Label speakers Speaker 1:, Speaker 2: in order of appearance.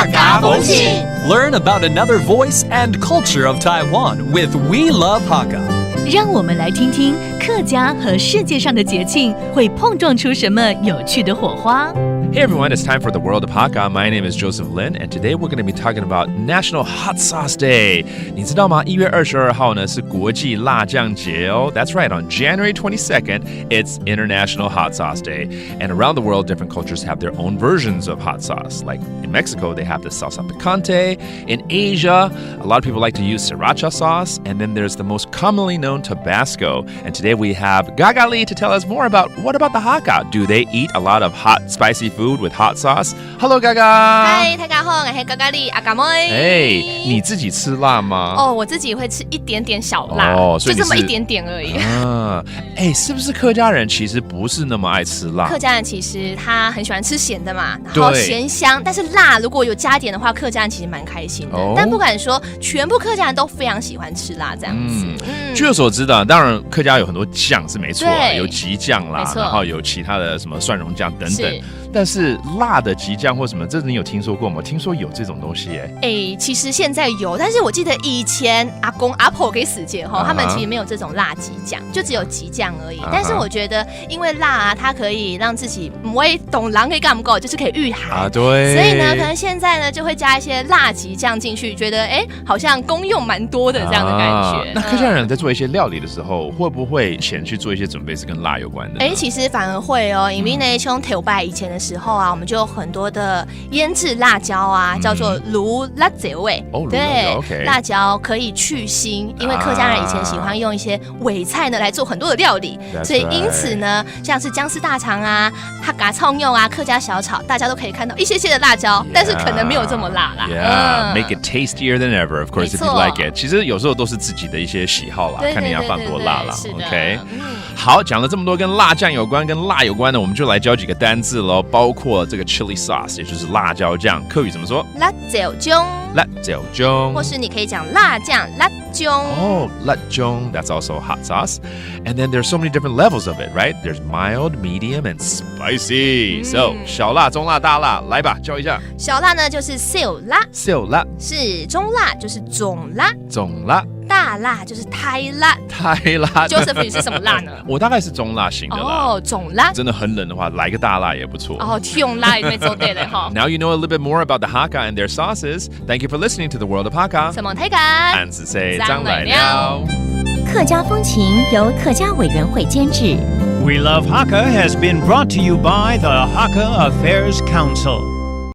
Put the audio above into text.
Speaker 1: 客家风情
Speaker 2: Learn about another voice and culture of Taiwan with We Love Hakka.
Speaker 3: 让我们来听听客家和世界上的节庆会碰撞出什么有趣的火花。
Speaker 4: Hey everyone, it's time for the World of Hakka. My name is Joseph Lin, and today we're going to be talking about National Hot Sauce Day. 你知道吗？1月22号呢是国际辣酱节哦。That's right, on January 22nd, it's International Hot Sauce Day. And around the world, different cultures have their own versions of hot sauce. Like in Mexico, they have the salsa picante. In Asia, a lot of people like to use sriracha sauce. And then there's the most commonly known Tabasco. And today we have Gaga Lee to tell us more about what about the Hakka? Do they eat a lot of hot, spicy food?With hot sauce. Hello, Gaga.
Speaker 1: Hi, 大家好，我是 Gaga Lee 阿嘎妹。
Speaker 4: Hey, 你自己吃辣吗？
Speaker 1: 哦，我自己会吃一点点小辣，就这么一点点而已。
Speaker 4: 是不是客家人其实不是那么爱吃辣？
Speaker 1: 客家人其实他很喜欢吃咸的嘛，然后咸香，但是辣如果有加点的话，客家人其实蛮开心的。但不敢说全部客家人都非常喜欢吃辣这样子。
Speaker 4: 据我所知的，当然客家有很多酱是没错，有吉酱啦，然后有其他的什么蒜蓉酱等等。但是辣的吉酱或什么，这你有听说过吗？听说有这种东西
Speaker 1: 其实现在有，但是我记得以前阿公阿婆给死节他们其实没有这种辣吉酱，就只有吉酱而已。但是我觉得，因为辣它可以让自己不会懂狼可以干不够，就是可以御寒
Speaker 4: 对。
Speaker 1: 所以呢，可能现在呢就会加一些辣吉酱进去，觉得好像功用蛮多的这样的感觉。
Speaker 4: 那客家人在做一些料理的时候，会不会前去做一些准备是跟辣有关的？
Speaker 1: 其实反而会因为呢，从头拜以前的时候啊，我们就有很多的腌制辣椒啊，叫做卤辣椒味。对，辣椒可以去腥，因为客家人以前喜欢用一些尾菜呢来做很多的料理，所以因此呢，像是姜丝大肠啊、客家葱肉啊、客家小炒，大家都可以看到一些些的辣椒，但是可能没有这么辣啦。
Speaker 4: Make it tastier than ever, of course, if you like it. 其实有时候都是自己的一些喜好啦，看你要放多辣啦。OK， 好，讲了这么多跟辣酱有关、跟辣有关的，我们就来教几个单字喽，包括这个 chili sauce， 也就是辣椒酱，客语怎么说？
Speaker 1: 辣椒酱，
Speaker 4: 辣椒酱，
Speaker 1: 或是你可以讲辣酱，辣酱。
Speaker 4: 辣酱 that's also hot sauce. And then there's so many different levels of it, right? There's mild, medium, and spicy. So 小辣、中辣、大辣，来吧，教一下。
Speaker 1: 小辣呢就是小辣，
Speaker 4: 小辣
Speaker 1: 是中辣就是总辣，
Speaker 4: 总辣。
Speaker 1: 大辣就是太辣，
Speaker 4: 太辣。
Speaker 1: Joseph 你是什么辣呢？
Speaker 4: 我大概是中辣型的啦。
Speaker 1: 总辣。
Speaker 4: 真的很冷的话，来个大辣也不错。
Speaker 1: 用辣也没做对了哈。
Speaker 4: Now you know a little bit more about the Hakka and their sauces. Thank you for listening to the World of Hakka.
Speaker 1: 什么推感？
Speaker 4: 俺是谁？张来了。
Speaker 3: 客家风情由客家委员会监制。
Speaker 5: We Love Hakka has been brought to you by the Hakka Affairs Council.